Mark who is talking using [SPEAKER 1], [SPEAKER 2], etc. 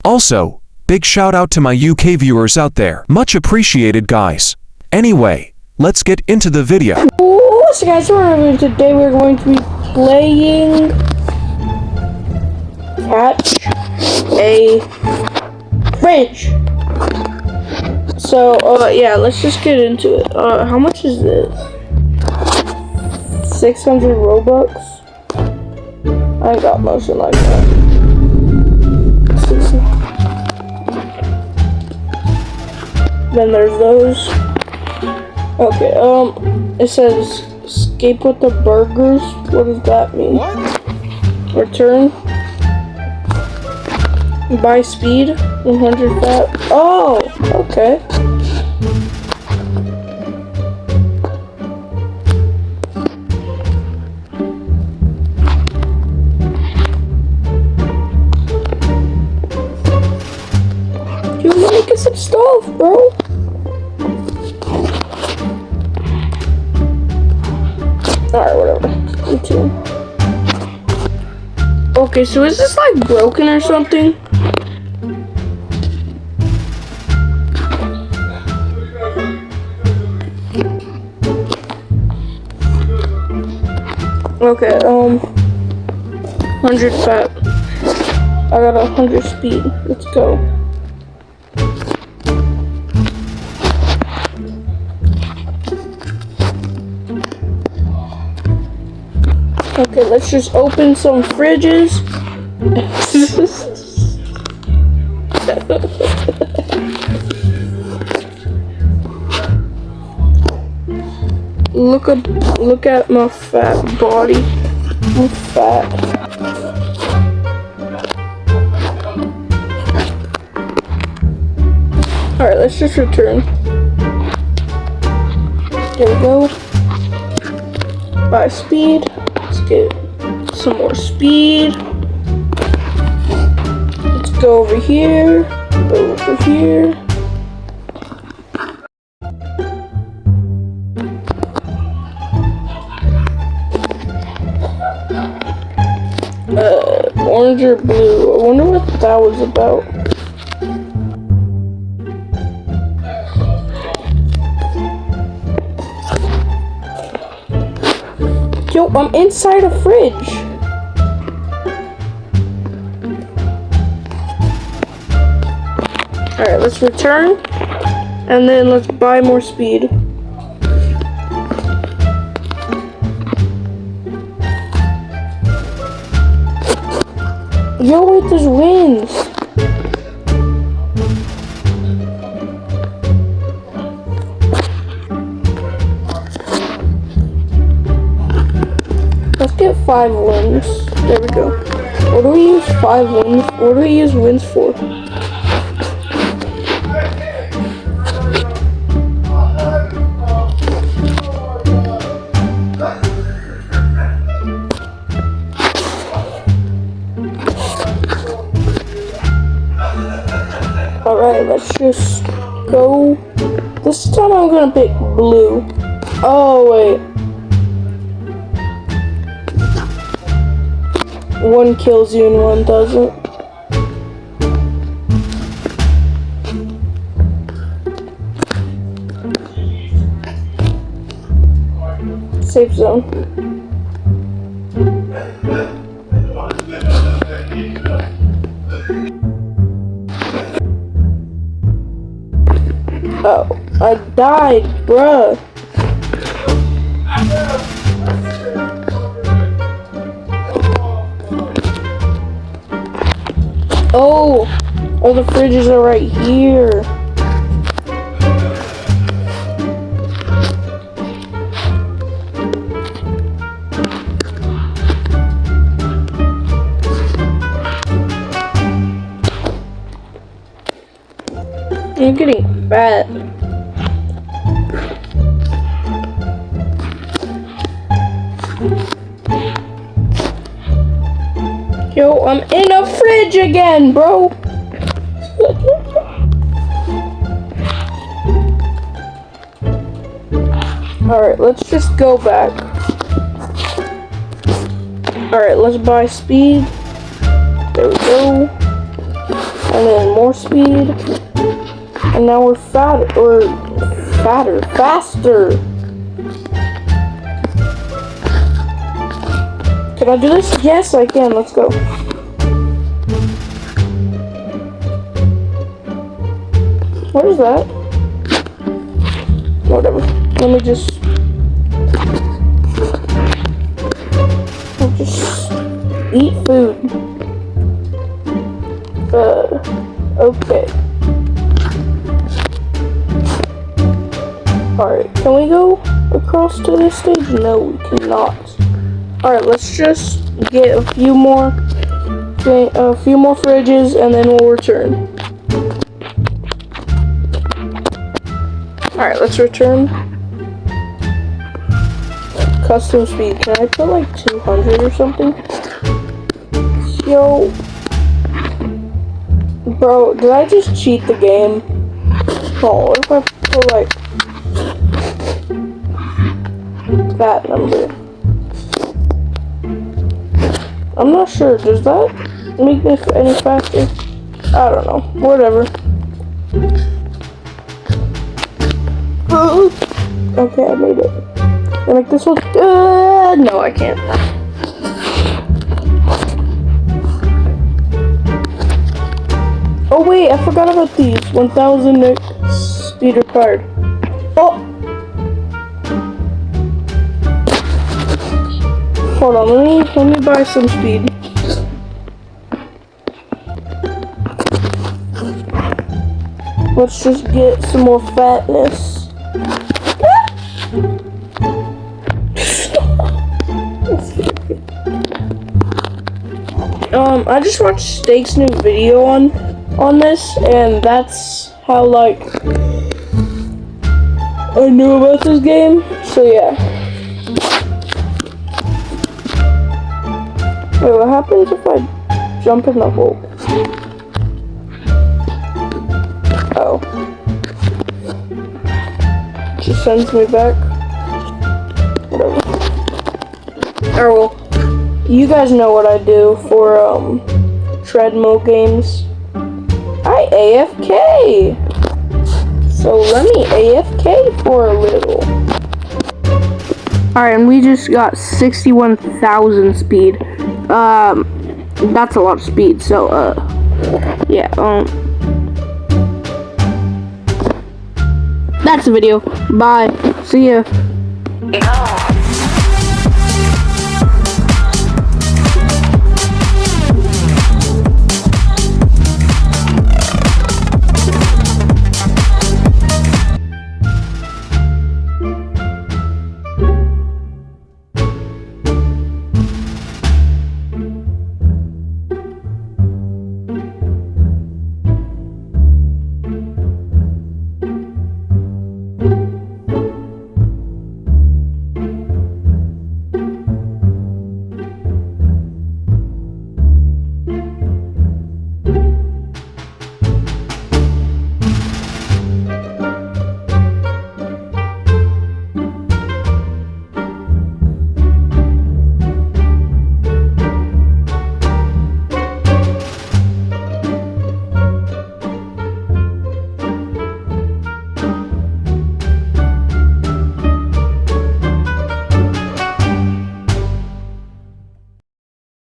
[SPEAKER 1] Also, big shout out to my UK viewers out there. Much appreciated, guys. Anyway, let's get into the video.
[SPEAKER 2] So guys, today we're going to be playing Catch a Fridge. So, yeah, let's just get into it. How much is this? 600 Robux? I ain't got nothing like that. Then there's those. Okay, it says escape with the burgers. What does that mean?
[SPEAKER 1] What?
[SPEAKER 2] Return. Buy speed. 100 fat. Oh, okay. You making some stuff, bro. Alright, whatever. Me too. Okay, so is this like broken or something? Okay, 100 fat. I got 100 speed. Let's go. Okay, let's just open some fridges. Look at my fat body. I'm fat. Alright, let's just return. There we go. Buy speed. Let's get some more speed. Let's go over here. Go over here. Orange or blue? I wonder what that was about. Yo, I'm inside a fridge. Alright, let's return. And then let's buy more speed. Yo, wait, there's wins. Let's get 5 wins. There we go. What do we use 5 wins? What do we use wins for? Alright, let's just go. This time I'm gonna pick blue. Oh, wait. One kills you and one doesn't. Safe zone. Oh, I died, bruh. Oh, all the fridges are right here. I'm getting fat. Yo, I'm in a fridge again, bro. Alright, let's just go back. Alright, let's buy speed. There we go. and then more speed, and now we're faster. Can I do this? Yes, I can. Let's go. What is that? Whatever. Let me just eat food. Okay. Alright, can we go across to this stage? No, we cannot. Alright, let's just get a few more fridges and then we'll return. Alright, let's return. Custom speed. Can I put like 200 or something? Yo. Bro, did I just cheat the game? Oh, what if I put like that number? I'm not sure. Does that make this any faster? I don't know. Whatever. Okay, I made it. I make this one. No, I can't. Oh wait, I forgot about these. 1,000 speed required. Oh. Hold on, let me buy some speed. Let's just get some more fatness. I just watched Steak's new video on this, and that's how like I knew about this game. So yeah. Wait, what happens if I jump in the hole? Oh. Just sends me back. Whatever. Oh well. You guys know what I do for treadmill games. I AFK. So let me AFK for a little. Alright, and we just got 61,000 speed. That's a lot of speed, so yeah, that's the video. Bye. See ya.